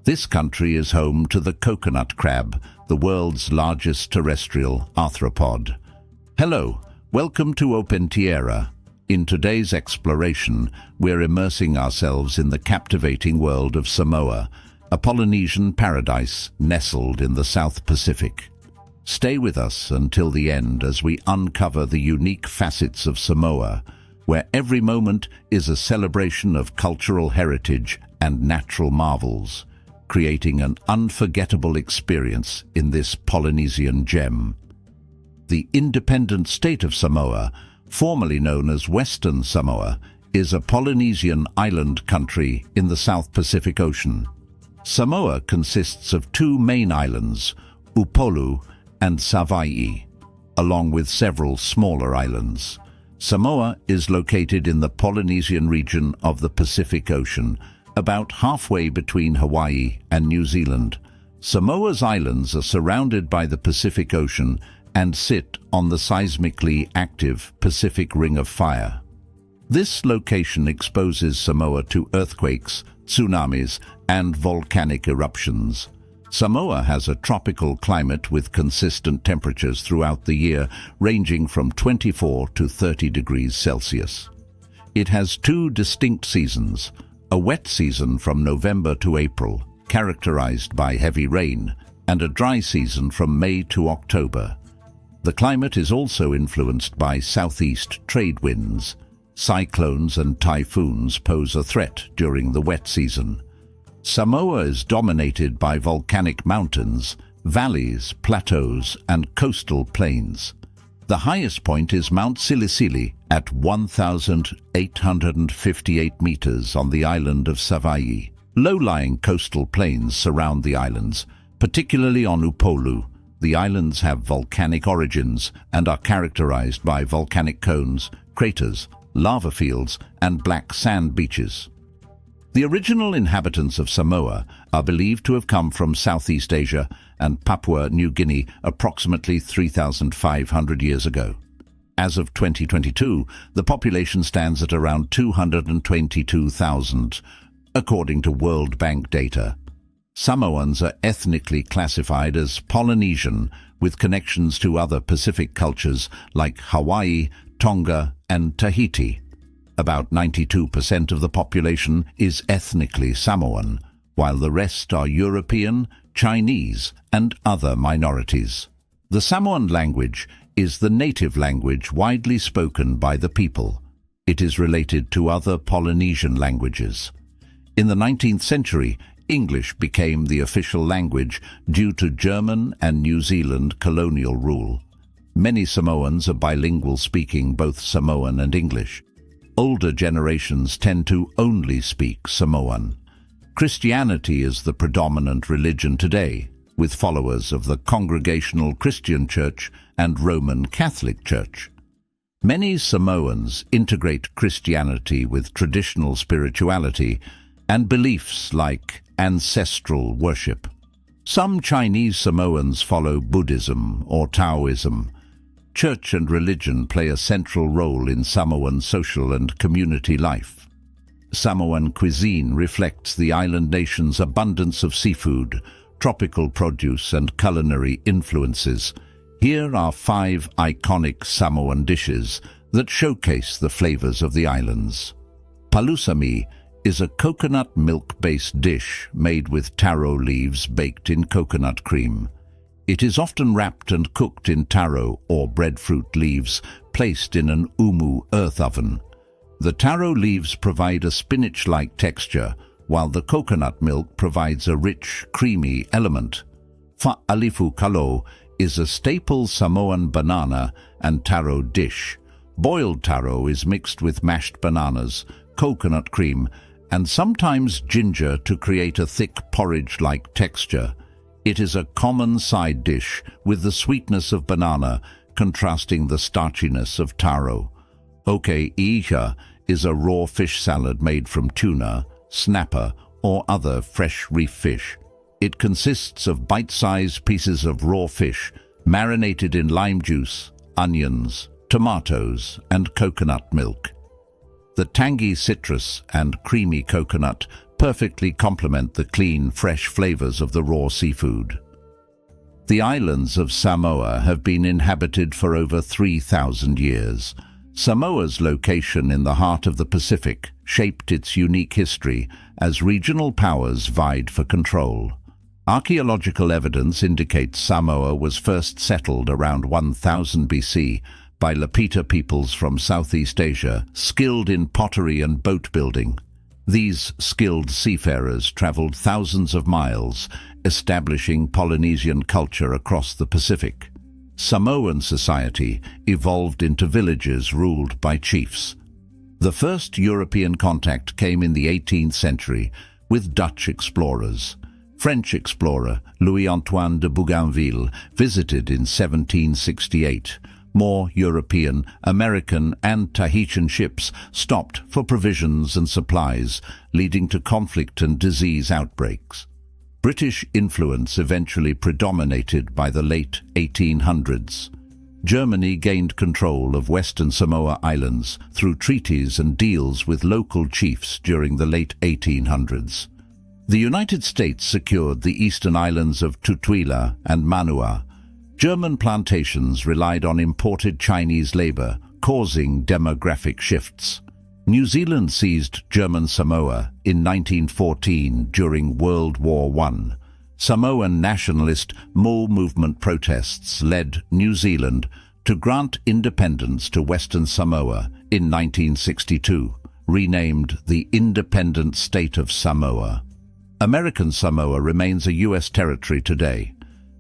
This country is home to the coconut crab, the world's largest terrestrial arthropod. Hello, welcome to Open Tierra. In today's exploration, we're immersing ourselves in the captivating world of Samoa, a Polynesian paradise nestled in the South Pacific. Stay with us until the end as we uncover the unique facets of Samoa, where every moment is a celebration of cultural heritage and natural marvels, creating an unforgettable experience in this Polynesian gem. The independent state of Samoa, formerly known as Western Samoa, is a Polynesian island country in the South Pacific Ocean. Samoa consists of two main islands, Upolu and Savaii, along with several smaller islands. Samoa is located in the Polynesian region of the Pacific Ocean, about halfway between Hawaii and New Zealand. Samoa's islands are surrounded by the Pacific Ocean and sit on the seismically active Pacific Ring of Fire. This location exposes Samoa to earthquakes, tsunamis, and volcanic eruptions. Samoa has a tropical climate with consistent temperatures throughout the year, ranging from 24 to 30 degrees Celsius. It has two distinct seasons: a wet season from November to April, characterized by heavy rain, and a dry season from May to October. The climate is also influenced by southeast trade winds. Cyclones and typhoons pose a threat during the wet season. Samoa is dominated by volcanic mountains, valleys, plateaus, and coastal plains. The highest point is Mount Silisili at 1,858 meters on the island of Savaii. Low-lying coastal plains surround the islands, particularly on Upolu. The islands have volcanic origins and are characterized by volcanic cones, craters, lava fields, and black sand beaches. The original inhabitants of Samoa are believed to have come from Southeast Asia and Papua New Guinea approximately 3,500 years ago. As of 2022, the population stands at around 222,000, according to World Bank data. Samoans are ethnically classified as Polynesian, with connections to other Pacific cultures like Hawaii, Tonga, and Tahiti. About 92% of the population is ethnically Samoan, while the rest are European, Chinese, and other minorities. The Samoan language is the native language widely spoken by the people. It is related to other Polynesian languages. In the 19th century, English became the official language due to German and New Zealand colonial rule. Many Samoans are bilingual, speaking both Samoan and English. Older generations tend to only speak Samoan. Christianity is the predominant religion today, with followers of the Congregational Christian Church and Roman Catholic Church. Many Samoans integrate Christianity with traditional spirituality and beliefs like ancestral worship. Some Chinese Samoans follow Buddhism or Taoism. Church and religion play a central role in Samoan social and community life. Samoan cuisine reflects the island nation's abundance of seafood, tropical produce, and culinary influences. Here are 5 iconic Samoan dishes that showcase the flavors of the islands. Palusami is a coconut milk-based dish made with taro leaves baked in coconut cream. It is often wrapped and cooked in taro or breadfruit leaves placed in an umu earth oven. The taro leaves provide a spinach-like texture, while the coconut milk provides a rich, creamy element. Fa'alifu kalo is a staple Samoan banana and taro dish. Boiled taro is mixed with mashed bananas, coconut cream, and sometimes ginger to create a thick porridge-like texture. It is a common side dish with the sweetness of banana contrasting the starchiness of taro. Oka I'a is a raw fish salad made from tuna, snapper, or other fresh reef fish. It consists of bite-sized pieces of raw fish marinated in lime juice, onions, tomatoes, and coconut milk. The tangy citrus and creamy coconut perfectly complement the clean, fresh flavors of the raw seafood. The islands of Samoa have been inhabited for over 3,000 years. Samoa's location in the heart of the Pacific shaped its unique history as regional powers vied for control. Archaeological evidence indicates Samoa was first settled around 1000 BC by Lapita peoples from Southeast Asia, skilled in pottery and boat building. These skilled seafarers traveled thousands of miles, establishing Polynesian culture across the Pacific. Samoan society evolved into villages ruled by chiefs. The first European contact came in the 18th century with Dutch explorers. French explorer Louis-Antoine de Bougainville visited in 1768. More European, American and Tahitian ships stopped for provisions and supplies, leading to conflict and disease outbreaks. British influence eventually predominated by the late 1800s. Germany gained control of Western Samoa Islands through treaties and deals with local chiefs during the late 1800s. The United States secured the eastern islands of Tutuila and Manua. German plantations relied on imported Chinese labor, causing demographic shifts. New Zealand seized German Samoa in 1914 during World War I. Samoan nationalist Mo movement protests led New Zealand to grant independence to Western Samoa in 1962, renamed the Independent State of Samoa. American Samoa remains a U.S. territory today.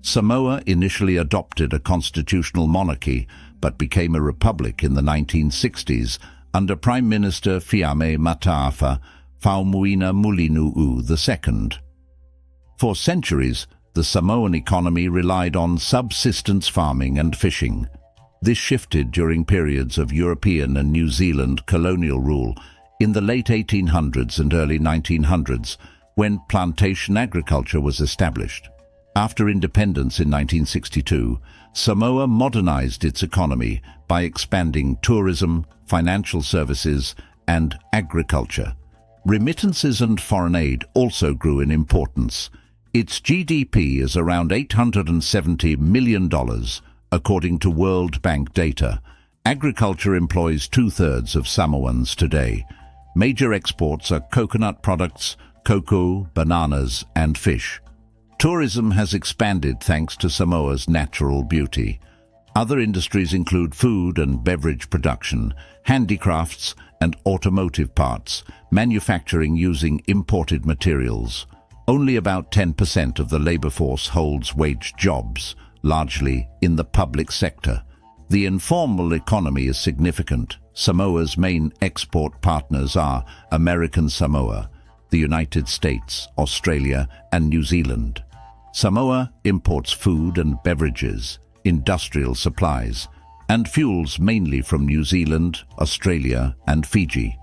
Samoa initially adopted a constitutional monarchy but became a republic in the 1960s under Prime Minister Fiame Mataafa Faumuina Mulinu'u II. For centuries, the Samoan economy relied on subsistence farming and fishing. This shifted during periods of European and New Zealand colonial rule in the late 1800s and early 1900s, when plantation agriculture was established. After independence in 1962, Samoa modernized its economy by expanding tourism, financial services, and agriculture. Remittances and foreign aid also grew in importance. Its GDP is around $870 million, according to World Bank data. Agriculture employs 2/3 of Samoans today. Major exports are coconut products, cocoa, bananas, and fish. Tourism has expanded thanks to Samoa's natural beauty. Other industries include food and beverage production, handicrafts, and automotive parts, manufacturing using imported materials. Only about 10% of the labor force holds wage jobs, largely in the public sector. The informal economy is significant. Samoa's main export partners are American Samoa, the United States, Australia, and New Zealand. Samoa imports food and beverages, industrial supplies, and fuels mainly from New Zealand, Australia, and Fiji.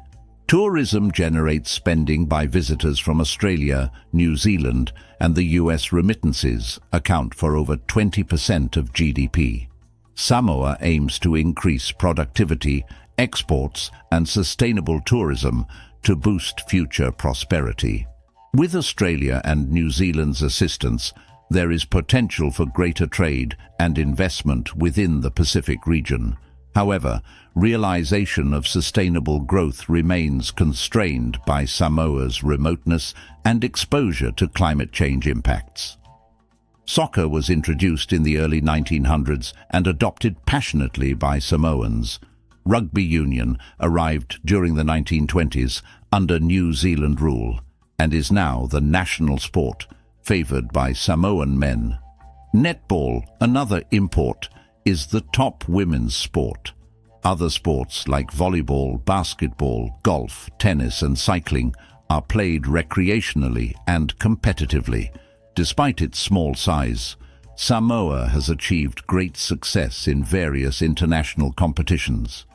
Tourism generates spending by visitors from Australia, New Zealand, and the US. Remittances account for over 20% of GDP. Samoa aims to increase productivity, exports, and sustainable tourism to boost future prosperity. With Australia and New Zealand's assistance, there is potential for greater trade and investment within the Pacific region. However, realization of sustainable growth remains constrained by Samoa's remoteness and exposure to climate change impacts. Soccer was introduced in the early 1900s and adopted passionately by Samoans. Rugby union arrived during the 1920s under New Zealand rule and is now the national sport, favored by Samoan men. Netball, another import, is the top women's sport. Other sports like volleyball, basketball, golf, tennis, and cycling are played recreationally and competitively. Despite its small size, Samoa has achieved great success in various international competitions.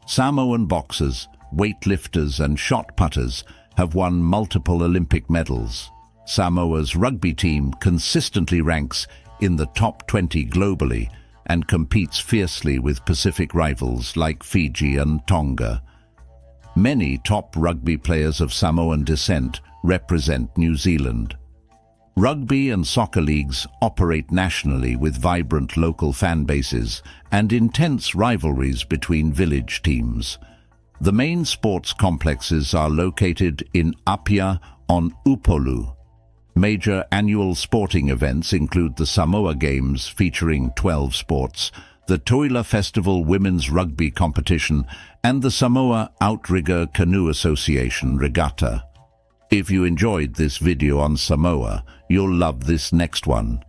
Samoan boxers, weightlifters, and shot putters have won multiple Olympic medals. Samoa's rugby team consistently ranks in the top 20 globally and competes fiercely with Pacific rivals like Fiji and Tonga. Many top rugby players of Samoan descent represent New Zealand. Rugby and soccer leagues operate nationally with vibrant local fan bases and intense rivalries between village teams. The main sports complexes are located in Apia on Upolu. Major annual sporting events include the Samoa Games featuring 12 sports, the Toila Festival Women's Rugby Competition, and the Samoa Outrigger Canoe Association Regatta. If you enjoyed this video on Samoa, you'll love this next one.